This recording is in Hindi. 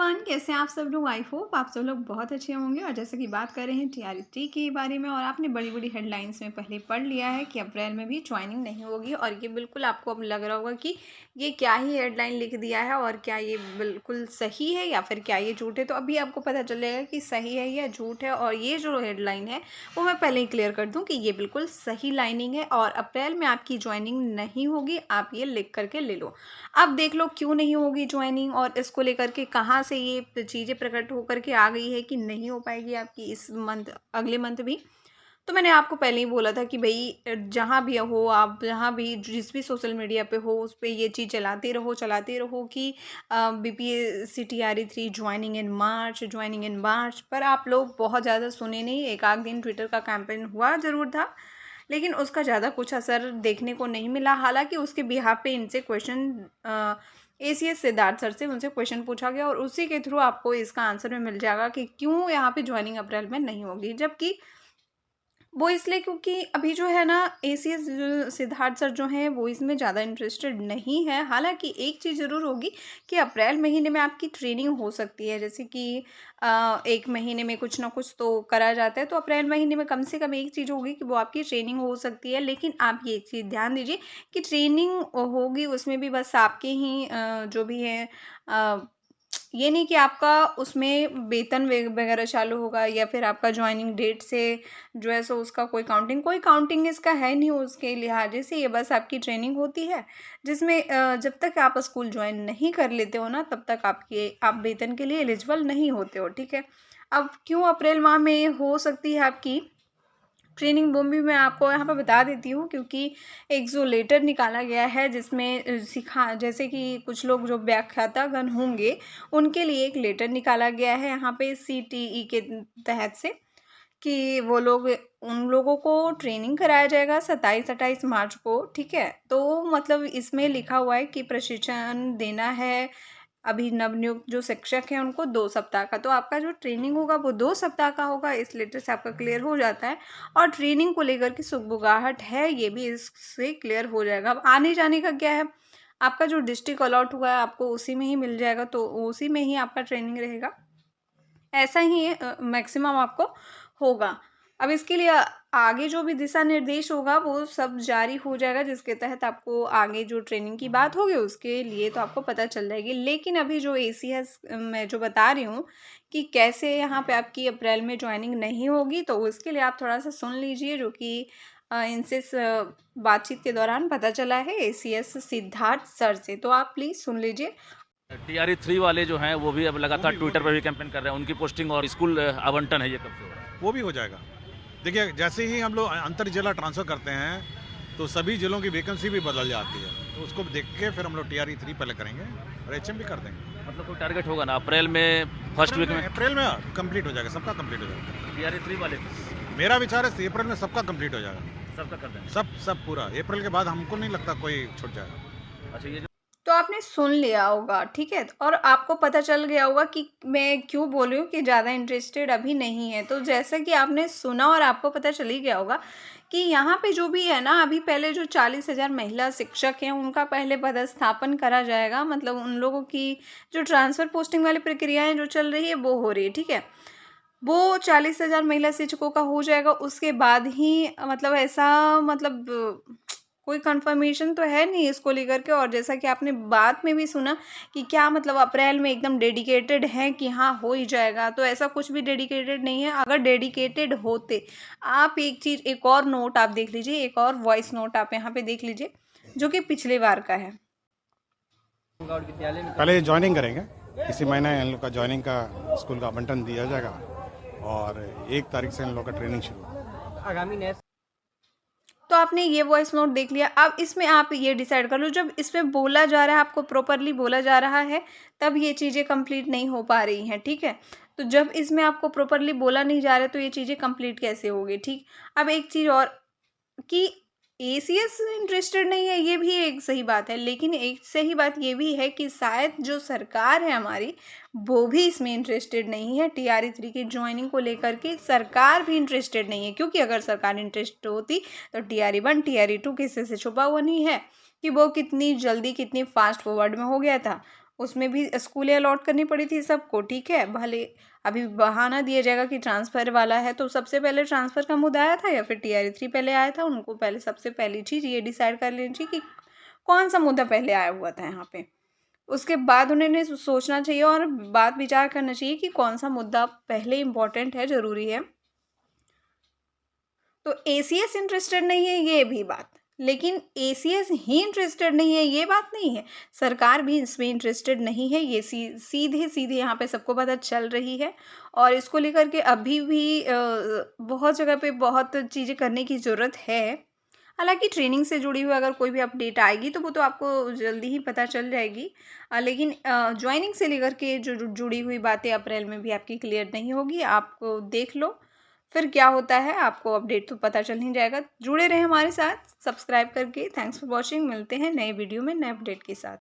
एवरीवन, कैसे हैं आप सब लोग। आई होप आप सब लोग बहुत अच्छे होंगे। और जैसे कि बात कर रहे हैं टीआरई के बारे में, और आपने बड़ी बड़ी हेडलाइंस में पहले पढ़ लिया है कि अप्रैल में भी ज्वाइनिंग नहीं होगी। और ये बिल्कुल आपको अब लग रहा होगा कि ये क्या ही हेडलाइन लिख दिया है, और क्या ये बिल्कुल सही है या फिर क्या ये झूठ है। तो अभी आपको पता चलेगा कि सही है या झूठ है। और ये जो हेडलाइन है वो मैं पहले ही क्लियर कर दूँ कि ये बिल्कुल सही लाइनिंग है, और अप्रैल में आपकी ज्वाइनिंग नहीं होगी। आप ये लिख करके ले लो। अब देख लो क्यों नहीं होगी ज्वाइनिंग, और इसको लेकर के कहाँ से ये चीज़ें प्रकट होकर के आ गई है कि नहीं हो पाएगी आपकी इस मंथ, अगले मंथ भी। तो मैंने आपको पहले ही बोला था कि भई जहाँ भी हो आप, जहाँ भी जिस भी सोशल मीडिया पे हो उस पे ये चीज़ चलाते रहो कि बीपीएससी टीआरई 3 ज्वाइनिंग इन मार्च। पर आप लोग बहुत ज़्यादा सुने नहीं। एक आध दिन ट्विटर का कैंपेन हुआ ज़रूर था, लेकिन उसका ज़्यादा कुछ असर देखने को नहीं मिला। हालांकि उसके बिहाफ पे इनसे क्वेश्चन एसीएस सिद्धार्थ सर से उनसे क्वेश्चन पूछा गया, और उसी के थ्रू आपको इसका आंसर में मिल जाएगा कि क्यों यहाँ पे ज्वाइनिंग अप्रैल में नहीं होगी। जबकि वो इसलिए क्योंकि अभी जो है ना, एसीएस सिद्धार्थ सर जो हैं वो इसमें ज़्यादा इंटरेस्टेड नहीं है। हालांकि एक चीज़ ज़रूर होगी कि अप्रैल महीने में आपकी ट्रेनिंग हो सकती है। जैसे कि एक महीने में कुछ ना कुछ तो करा जाता है, तो अप्रैल महीने में कम से कम एक चीज़ होगी कि वो आपकी ट्रेनिंग हो सकती है। लेकिन आप ये चीज़ ध्यान दीजिए कि ट्रेनिंग होगी उसमें भी बस आपके ही जो भी है, ये नहीं कि आपका उसमें वेतन वगैरह चालू होगा, या फिर आपका ज्वाइनिंग डेट से जो है सो उसका कोई काउंटिंग इसका है नहीं। उसके लिहाजे से ये बस आपकी ट्रेनिंग होती है, जिसमें जब तक आप स्कूल ज्वाइन नहीं कर लेते हो ना, तब तक आप वेतन के लिए एलिजिबल नहीं होते हो। ठीक है। अब क्यों अप्रैल माह में हो सकती है आपकी ट्रेनिंग, वो भी मैं आपको यहाँ पे बता देती हूँ। क्योंकि एक जो लेटर निकाला गया है जिसमें सिखा, जैसे कि कुछ लोग जो व्याख्यातागण होंगे उनके लिए एक लेटर निकाला गया है यहाँ पे सीटीई के तहत से, कि वो लोग, उन लोगों को ट्रेनिंग कराया जाएगा 27-28 मार्च को। ठीक है। तो मतलब इसमें लिखा हुआ है कि प्रशिक्षण देना है अभी नवनियुक्त जो शिक्षक हैं उनको 2 सप्ताह का। तो आपका जो ट्रेनिंग होगा वो 2 सप्ताह का होगा। इस लेटर से आपका क्लियर हो जाता है। और ट्रेनिंग को लेकर के सुगबुगाहट है, ये भी इससे क्लियर हो जाएगा। अब आने जाने का क्या है, आपका जो डिस्ट्रिक्ट अलॉट हुआ है आपको उसी में ही मिल जाएगा, तो उसी में ही आपका ट्रेनिंग रहेगा। ऐसा ही मैक्सिमम आपको होगा। अब इसके लिए आगे जो भी दिशा निर्देश होगा वो सब जारी हो जाएगा, जिसके तहत आपको आगे जो ट्रेनिंग की बात होगी उसके लिए तो आपको पता चल जाएगी। लेकिन अभी जो एसीएस मैं जो बता रही हूँ कि कैसे यहाँ पे आपकी अप्रैल में ज्वाइनिंग नहीं होगी, तो उसके लिए आप थोड़ा सा सुन लीजिए, जो कि इनसे बातचीत के दौरान पता चला है एसीएस सिद्धार्थ सर से। तो आप प्लीज़ सुन लीजिए। टीआरई 3 वाले जो हैं वो भी अब लगातार ट्विटर पर भी कैंपेन कर रहे हैं। उनकी पोस्टिंग और स्कूल आवंटन है, ये कब से हो रहा है? वो भी हो जाएगा। देखिए, जैसे ही हम लोग अंतर जिला ट्रांसफ़र करते हैं तो सभी जिलों की वैकेंसी भी बदल जाती है, तो उसको देख के फिर हम लोग टीआरई 3 पहले करेंगे और एचएम भी कर देंगे। मतलब कोई टारगेट होगा ना अप्रैल में, फर्स्ट वीक में? अप्रैल में कंप्लीट हो जाएगा, सबका कंप्लीट हो जाएगा। टीआरई 3 वाले मेरा विचार है अप्रैल में सबका कंप्लीट हो जाएगा, सबका कर देंगे। सब पूरा। अप्रैल के बाद हमको नहीं लगता कोई छूट जाएगा। अच्छा, ये जो तो आपने सुन लिया होगा। ठीक है। और आपको पता चल गया होगा कि मैं क्यों बोल रही हूँ कि ज़्यादा इंटरेस्टेड अभी नहीं है। तो जैसा कि आपने सुना और आपको पता चल ही गया होगा कि यहाँ पे जो भी है ना, अभी पहले जो 40,000 महिला शिक्षक हैं उनका पहले पदस्थापन करा जाएगा। मतलब उन लोगों की जो ट्रांसफ़र पोस्टिंग वाली प्रक्रियाएं जो चल रही है वो हो रही है। ठीक है। वो 40,000 महिला शिक्षकों का हो जाएगा। उसके बाद ही मतलब ऐसा, मतलब कोई कंफर्मेशन तो है नहीं इसको लेकर के। और जैसा कि आपने बात में भी सुना कि क्या मतलब अप्रैल में एकदम डेडिकेटेड हैं कि हाँ हो ही जाएगा, तो ऐसा कुछ भी डेडिकेटेड नहीं है। अगर डेडिकेटेड होते, आप एक चीज़, एक और नोट आप देख लीजिए, एक और वॉइस नोट आप यहाँ पे देख लीजिए, जो कि पिछले बार का है। पहले ज्वाइनिंग करेंगे, इसी महीने इन लोग का ज्वाइनिंग का स्कूल का आवंटन दिया जाएगा और 1 तारीख से इन लोग का ट्रेनिंग शुरू होगा। आगामी नए तो आपने ये वॉइस नोट देख लिया। अब इसमें आप ये डिसाइड कर लो, जब इसमें बोला जा रहा है, आपको प्रॉपरली बोला जा रहा है, तब ये चीज़ें कंप्लीट नहीं हो पा रही हैं। ठीक है। तो जब इसमें आपको प्रॉपरली बोला नहीं जा रहा है तो ये चीज़ें कंप्लीट कैसे होगी। ठीक। अब एक चीज़ और, कि एसीएस इंटरेस्टेड नहीं है, ये भी एक सही बात है। लेकिन एक सही बात ये भी है कि शायद जो सरकार है हमारी, वो भी इसमें इंटरेस्टेड नहीं है। टीआरई 3 की ज्वाइनिंग को लेकर के सरकार भी इंटरेस्टेड नहीं है। क्योंकि अगर सरकार इंटरेस्टेड होती तो टीआरई 1 टीआरई 2 किसी से छुपा हुआ नहीं है कि वो कितनी जल्दी, कितनी फास्ट फॉरवर्ड में हो गया था। उसमें भी स्कूलें अलॉट करनी पड़ी थी सबको, ठीक है। भले अभी बहाना दिया जाएगा कि ट्रांसफ़र वाला है, तो सबसे पहले ट्रांसफ़र का मुद्दा आया था या फिर टीआरई 3 पहले आया था? उनको पहले सबसे पहली चीज़ ये डिसाइड कर लेनी चाहिए कि कौन-सा मुद्दा पहले आया हुआ था यहाँ पे। उसके बाद उन्होंने सोचना चाहिए और बात विचार करना चाहिए कि कौन-सा मुद्दा पहले इम्पोर्टेंट है, ज़रूरी है। तो एसीएस इंटरेस्टेड नहीं है, ये भी बात, लेकिन एसीएस ही इंटरेस्टेड नहीं है, ये बात नहीं है। सरकार भी इसमें इंटरेस्टेड नहीं है, ये सीधे-सीधे यहाँ पे सबको पता चल रही है। और इसको लेकर के अभी भी बहुत जगह पे बहुत चीज़ें करने की ज़रूरत है। हालाँकि ट्रेनिंग से जुड़ी हुई अगर कोई भी अपडेट आएगी तो वो तो आपको जल्दी ही पता चल जाएगी। लेकिन जॉइनिंग से लेकर के जो जुड़ी हुई बातें अप्रैल में भी आपकी क्लियर नहीं होगी। आपको देख लो फिर क्या होता है, आपको अपडेट तो पता चल ही जाएगा। जुड़े रहें हमारे साथ सब्सक्राइब करके। Thanks for watching. मिलते हैं नए वीडियो में नए अपडेट के साथ।